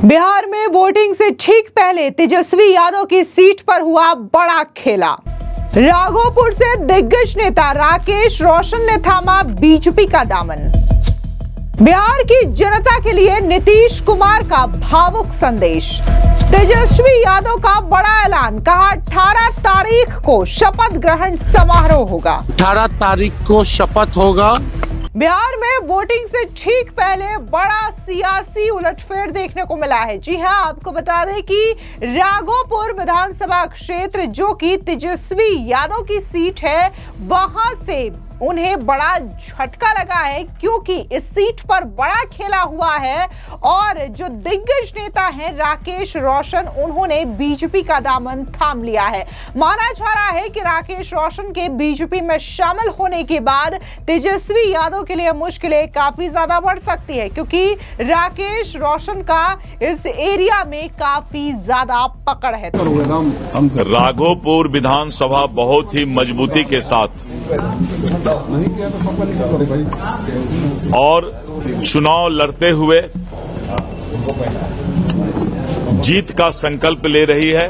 बिहार में वोटिंग से ठीक पहले तेजस्वी यादव की सीट पर हुआ बड़ा खेला। राघोपुर से दिग्गज नेता राकेश रोशन ने थामा बीजेपी का दामन। बिहार की जनता के लिए नीतीश कुमार का भावुक संदेश। तेजस्वी यादव का बड़ा ऐलान, कहा 18 तारीख को शपथ ग्रहण समारोह होगा। 18 तारीख को शपथ होगा। बिहार में वोटिंग से ठीक पहले बड़ा सियासी उलटफेर देखने को मिला है। जी हां, आपको बता दें कि राघोपुर विधानसभा क्षेत्र जो कि तेजस्वी यादव की सीट है, वहां से उन्हें बड़ा झटका लगा है क्योंकि इस सीट पर बड़ा खेला हुआ है और जो दिग्गज नेता हैं राकेश रोशन, उन्होंने बीजेपी का दामन थाम लिया है। माना जा रहा है कि राकेश रोशन के बीजेपी में शामिल होने के बाद तेजस्वी यादव के लिए मुश्किलें काफी ज्यादा बढ़ सकती है क्योंकि राकेश रोशन का इस एरिया में काफी ज्यादा पकड़ है। राघोपुर विधानसभा बहुत ही मजबूती के साथ और चुनाव लड़ते हुए जीत का संकल्प ले रही है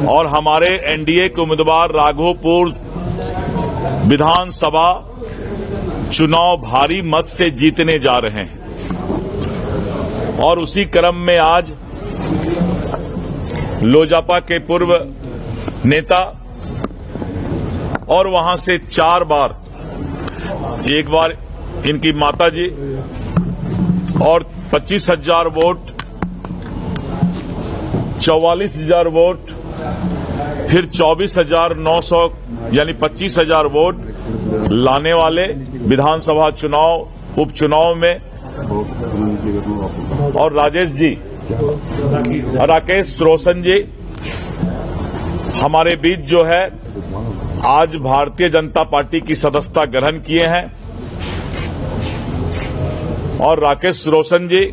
और हमारे एनडीए के उम्मीदवार राघोपुर विधानसभा चुनाव भारी मत से जीतने जा रहे हैं। और उसी क्रम में आज लोजपा के पूर्व नेता और वहां से 4 बार, एक बार इनकी माताजी और 25,000 वोट, 44,000 वोट, फिर 24,900 यानी 25,000 वोट लाने वाले विधानसभा चुनाव उपचुनाव में। और राजेश जी, राकेश रोशन जी हमारे बीच जो है आज भारतीय जनता पार्टी की सदस्यता ग्रहण किए हैं। और राकेश रोशन जी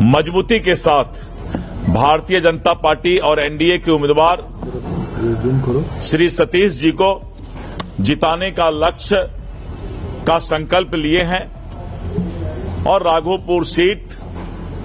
मजबूती के साथ भारतीय जनता पार्टी और एनडीए के उम्मीदवार श्री सतीश जी को जिताने का लक्ष्य का संकल्प लिए हैं और राघोपुर सीट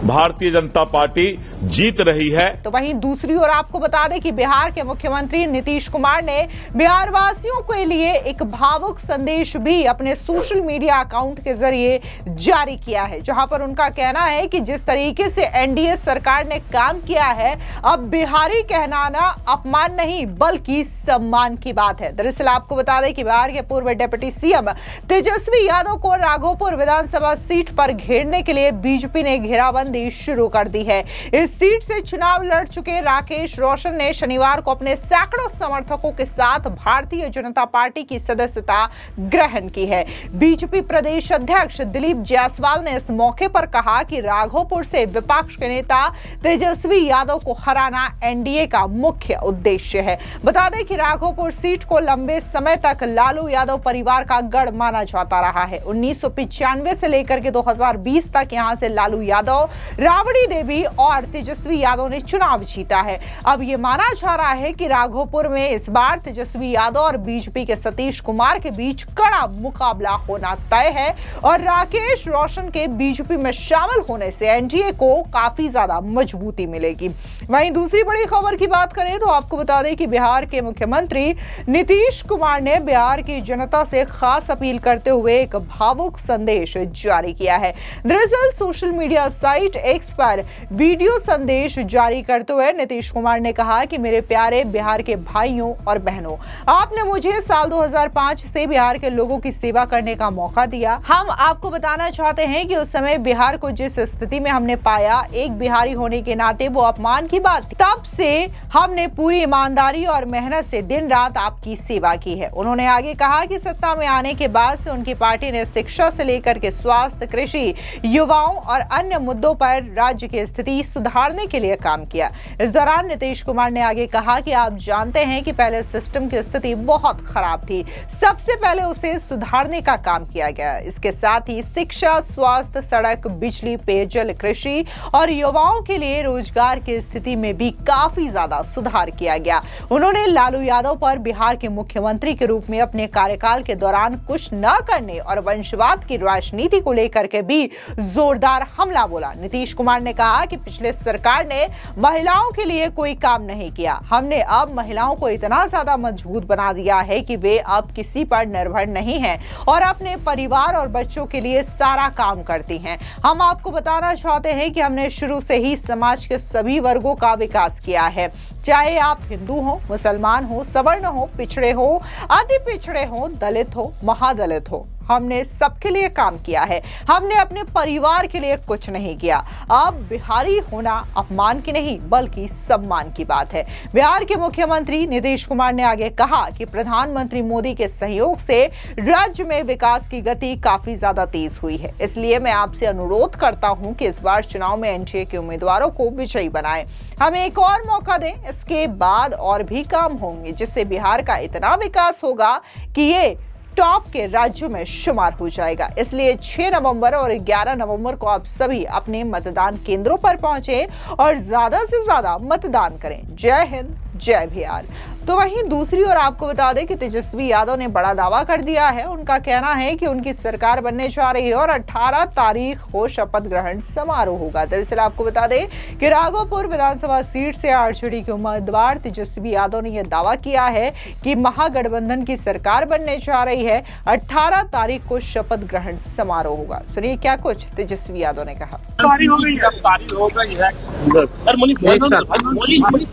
भारतीय जनता पार्टी जीत रही है। तो वहीं दूसरी ओर आपको बता दें कि बिहार के मुख्यमंत्री नीतीश कुमार ने बिहार वासियों के लिए एक भावुक संदेश भी अपने सोशल मीडिया अकाउंट के जरिए जारी किया है, जहां पर उनका कहना है कि जिस तरीके से एनडीए सरकार ने काम किया है, अब बिहारी कहलाना अपमान नहीं बल्कि सम्मान की बात है। दरअसल आपको बता दें कि बिहार के पूर्व डिप्टी सीएम तेजस्वी यादव को राघोपुर विधानसभा सीट पर घेरने के लिए बीजेपी ने घेराबंदी शुरू कर दी है। इस सीट से चुनाव लड़ चुके राकेश रोशन ने शनिवार को अपने सैकड़ों समर्थकों के साथ भारतीय जनता पार्टी की सदस्यता ग्रहण की है। बीजेपी प्रदेश अध्यक्ष दिलीप जायसवाल ने इस मौके पर कहा कि राघोपुर से विपक्ष के नेता तेजस्वी यादव को हराना एनडीए का मुख्य उद्देश्य है। बता दें कि राघोपुर सीट को लंबे समय तक लालू यादव परिवार का गढ़ माना जाता रहा है। 1995 से लेकर के 2020 तक यहां से लालू यादव, राबड़ी देवी और तेजस्वी यादव ने चुनाव जीता है। अब यह माना जा रहा है कि राघोपुर में इस बार तेजस्वी यादव और बीजेपी के सतीश कुमार के बीच कड़ा मुकाबला होना तय है और राकेश रोशन के बीजेपी में शामिल होने से एनडीए को काफी ज्यादा मजबूती मिलेगी। वहीं दूसरी बड़ी खबर की बात करें तो आपको बता दें कि बिहार के मुख्यमंत्री नीतीश कुमार ने बिहार की जनता से खास अपील करते हुए एक भावुक संदेश जारी किया है। दरअसल सोशल मीडिया साइट एक्स पर वीडियो संदेश जारी करते हुए नीतीश कुमार ने कहा कि मेरे प्यारे बिहार के भाइयों और बहनों, आपने मुझे साल 2005 से बिहार के लोगों की सेवा करने का मौका दिया। हम आपको बताना चाहते हैं कि उस समय बिहार को जिस स्थिति में हमने पाया, एक बिहारी होने के नाते वो अपमान की बात थी। तब से हमने पूरी ईमानदारी और मेहनत से दिन रात आपकी सेवा की है। उन्होंने आगे कहा कि सत्ता में आने के बाद से उनकी पार्टी ने शिक्षा से लेकर के स्वास्थ्य, कृषि, युवाओं और अन्य मुद्दों पर राज्य की स्थिति सुधार सुधारने के लिए काम किया। इस दौरान नीतीश कुमार ने आगे कहा कि आप जानते हैं कि पहले सिस्टम की स्थिति बहुत खराब थी, सबसे पहले उसे सुधारने का काम किया गया। इसके साथ ही शिक्षा, स्वास्थ्य, सड़क, बिजली, पेयजल, कृषि और युवाओं के लिए रोजगार की स्थिति में भी काफी ज्यादा सुधार किया गया। उन्होंने लालू यादव पर बिहार के मुख्यमंत्री के रूप में अपने कार्यकाल के दौरान कुछ न करने और वंशवाद की राजनीति को लेकर के भी जोरदार हमला बोला। नीतीश कुमार ने कहा कि पिछले सरकार ने महिलाओं के लिए कोई काम नहीं किया, हमने अब महिलाओं को इतना ज्यादा मजबूत बना दिया है कि वे अब किसी पर निर्भर नहीं हैं और अपने परिवार और बच्चों के लिए सारा काम करती हैं। हम आपको बताना चाहते हैं कि हमने शुरू से ही समाज के सभी वर्गों का विकास किया है, चाहे आप हिंदू हो, मुसलमान हो, सवर्ण हो, पिछड़े हो, अति पिछड़े हो, दलित हो, महादलित हो, हमने सबके लिए काम किया है। हमने अपने परिवार के लिए कुछ नहीं किया। अब बिहारी होना अपमान की नहीं बल्कि सम्मान की बात है। बिहार के मुख्यमंत्री नीतीश कुमार ने आगे कहा कि प्रधानमंत्री मोदी के सहयोग से राज्य में विकास की गति काफी ज्यादा तेज हुई है, इसलिए मैं आपसे अनुरोध करता हूं कि इस बार चुनाव में एनडीए के उम्मीदवारों को विजयी बनाएं, हमें एक और मौका दें। इसके बाद और भी काम होंगे जिससे बिहार का इतना विकास होगा कि ये टॉप के राज्यों में शुमार हो जाएगा। इसलिए 6 नवंबर और 11 नवंबर को आप सभी अपने मतदान केंद्रों पर पहुंचे और ज्यादा से ज्यादा मतदान करें। जय हिंद, जय बिहार। तो वहीं दूसरी ओर आपको बता दें कि तेजस्वी यादव ने बड़ा दावा कर दिया है। उनका कहना है कि उनकी सरकार बनने जा रही है और 18 तारीख को शपथ ग्रहण समारोह होगा। दरअसल आपको बता दें कि राघोपुर विधानसभा सीट से आरजेडी के उम्मीदवार तेजस्वी यादव ने यह दावा किया है कि महागठबंधन की सरकार बनने जा रही है। 18 तारीख को शपथ ग्रहण समारोह होगा। सुनिए क्या कुछ तेजस्वी यादव ने कहा।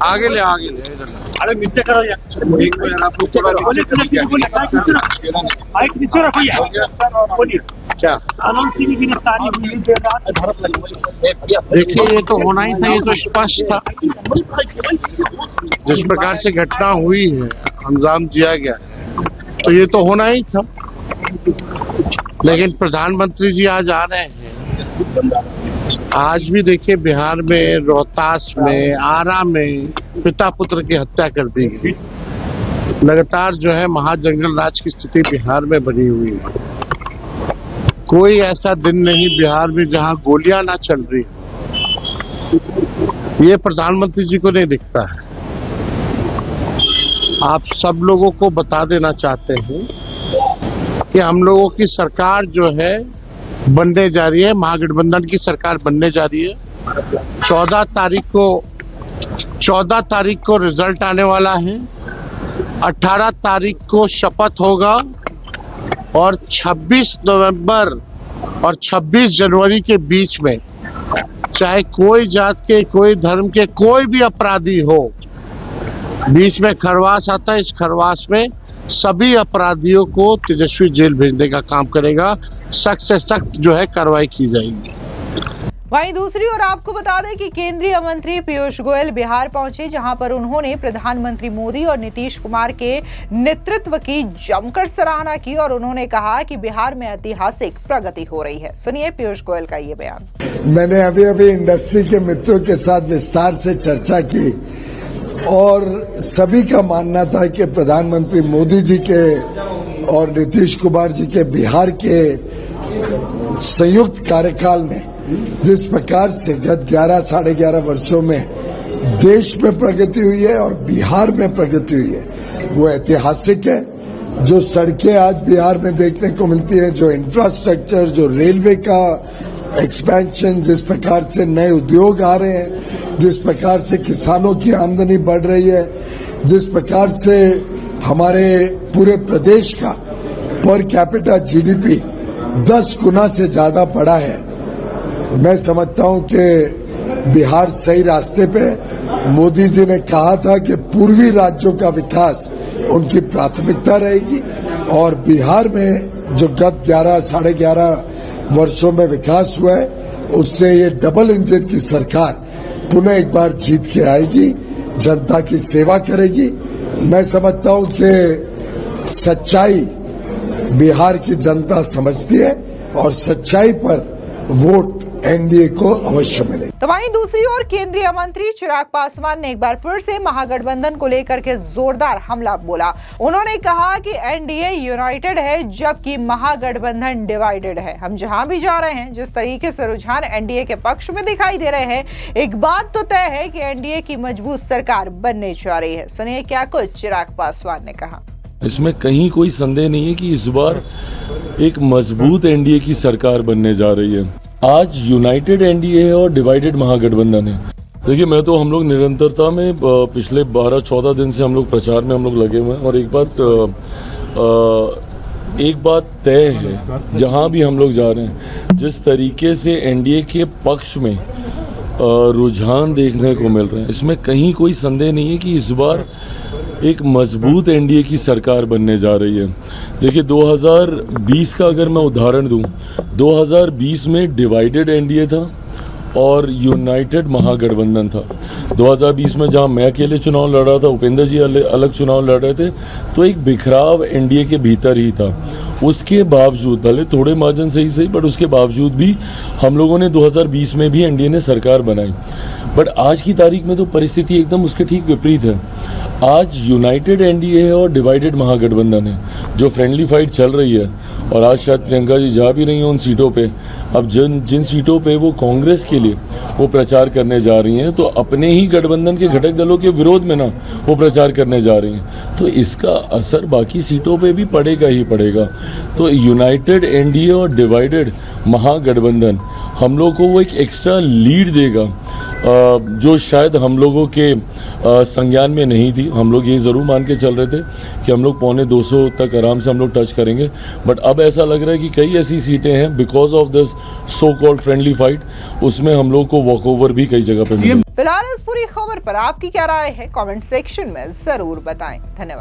आगे ले अरे नीचे करो यार, क्या देखिए, ये तो होना ही था, ये तो स्पष्ट था। जिस प्रकार से घटना हुई है, अंजाम दिया गया, तो ये तो होना ही था। लेकिन प्रधानमंत्री जी आज आ रहे हैं। आज भी देखिए बिहार में, रोहतास में, आरा में पिता पुत्र की हत्या कर दी गई। लगातार जो है महाजंगल राज की स्थिति बिहार में बनी हुई है। कोई ऐसा दिन नहीं बिहार में जहां गोलियां ना चल रही, ये प्रधानमंत्री जी को नहीं दिखता है। आप सब लोगों को बता देना चाहते हैं कि हम लोगों की सरकार जो है बनने जा रही है, महागठबंधन की सरकार बनने जा रही है। 14 तारीख को रिजल्ट आने वाला है। 18 तारीख को शपथ होगा और 26 नवंबर और 26 जनवरी के बीच में चाहे कोई जात के, कोई धर्म के, कोई भी अपराधी हो, बीच में खरवास आता है। इस खरवास में सभी अपराधियों को तेजस्वी जेल भेजने का काम करेगा। सख्त से सख्त जो है कार्रवाई की जाएगी। वहीं दूसरी ओर आपको बता दें कि केंद्रीय मंत्री पीयूष गोयल बिहार पहुंचे, जहां पर उन्होंने प्रधानमंत्री मोदी और नीतीश कुमार के नेतृत्व की जमकर सराहना की और उन्होंने कहा कि बिहार में ऐतिहासिक प्रगति हो रही है। सुनिए पीयूष गोयल का ये बयान। मैंने अभी इंडस्ट्री के मित्रों के साथ विस्तार से चर्चा की और सभी का मानना था कि प्रधानमंत्री मोदी जी के और नीतीश कुमार जी के बिहार के संयुक्त कार्यकाल में जिस प्रकार से गत 11 साढ़े 11 वर्षों में देश में प्रगति हुई है और बिहार में प्रगति हुई है, वो ऐतिहासिक है। जो सड़कें आज बिहार में देखने को मिलती है, जो इंफ्रास्ट्रक्चर, जो रेलवे का एक्सपेंशन, जिस प्रकार से नए उद्योग आ रहे हैं, जिस प्रकार से किसानों की आमदनी बढ़ रही है, जिस प्रकार से हमारे पूरे प्रदेश का पर कैपिटा जीडीपी 10 गुना से ज्यादा बढ़ा है, मैं समझता हूं कि बिहार सही रास्ते पे। मोदी जी ने कहा था कि पूर्वी राज्यों का विकास उनकी प्राथमिकता रहेगी और बिहार में जो गत 11 साढ़े 11 वर्षों में विकास हुआ है, उससे ये डबल इंजन की सरकार पुनः एक बार जीत के आएगी, जनता की सेवा करेगी। मैं समझता हूं कि सच्चाई बिहार की जनता समझती है और सच्चाई पर वोट एनडीए को अवश्य मिलेगी। तो वहीं दूसरी ओर केंद्रीय मंत्री चिराग पासवान ने एक बार फिर से महागठबंधन को लेकर के जोरदार हमला बोला। उन्होंने कहा कि एनडीए यूनाइटेड है जबकि महागठबंधन डिवाइडेड है। हम जहां भी जा रहे हैं, जिस तरीके से रुझान एनडीए के पक्ष में दिखाई दे रहे हैं, एक बात तो तय है कि एनडीए की मजबूत सरकार बनने जा रही है। सुनिए क्या कुछ चिराग पासवान ने कहा। इसमें कहीं कोई संदेह नहीं है कि इस बार एक मजबूत एनडीए की सरकार बनने जा रही है। आज यूनाइटेड एनडीए है और डिवाइडेड महागठबंधन है। देखिए, मैं तो हम लोग निरंतरता में पिछले 12-14 दिन से हम लोग प्रचार में हम लोग लगे हुए हैं और एक बात तय है, जहां भी हम लोग जा रहे हैं, जिस तरीके से एनडीए के पक्ष में रुझान देखने को मिल रहे हैं, इसमें कहीं कोई संदेह नहीं है कि इस बार एक मजबूत एनडीए की सरकार बनने जा रही है। देखिए, 2020 का अगर मैं उदाहरण दूं, 2020 में डिवाइडेड एनडीए था और यूनाइटेड महागठबंधन था। 2020 में जहां मैं अकेले चुनाव लड़ रहा था, उपेंद्र जी अलग चुनाव लड़ रहे थे, तो एक बिखराव एनडीए के भीतर ही था। उसके बावजूद, भले थोड़े मार्जिन से ही सही, बट उसके बावजूद भी हम लोगों ने 2020 में भी एनडीए ने सरकार बनाई। बट आज की तारीख में तो परिस्थिति एकदम उसके ठीक विपरीत है। आज यूनाइटेड एनडीए है और डिवाइडेड महागठबंधन है। जो फ्रेंडली फाइट चल रही है, और आज शायद प्रियंका जी जा भी रही हैं उन सीटों पे, अब जिन सीटों पे वो कांग्रेस के लिए वो प्रचार करने जा रही हैं, तो अपने ही गठबंधन के घटक दलों के विरोध में ना वो प्रचार करने जा रही हैं, तो इसका असर बाकी सीटों पे भी पड़ेगा ही पड़ेगा। तो यूनाइटेड एनडीए और डिवाइडेड महागठबंधन हम लोग को वो एक एक्स्ट्रा लीड देगा, जो शायद हम लोगों के संज्ञान में नहीं थी। हम लोग ये ज़रूर मान के चल रहे थे कि हम लोग 250 तक आराम से हम लोग टच करेंगे, बट अब ऐसा लग रहा है कि कई ऐसी सीटें हैं because of this so called friendly fight, उसमें हम लोग को वॉकओवर भी कई जगह पे मिलेगा। फिलहाल इस पूरी खबर पर आपकी क्या राय है, कमेंट सेक्शन में जरूर बताएं। धन्यवाद।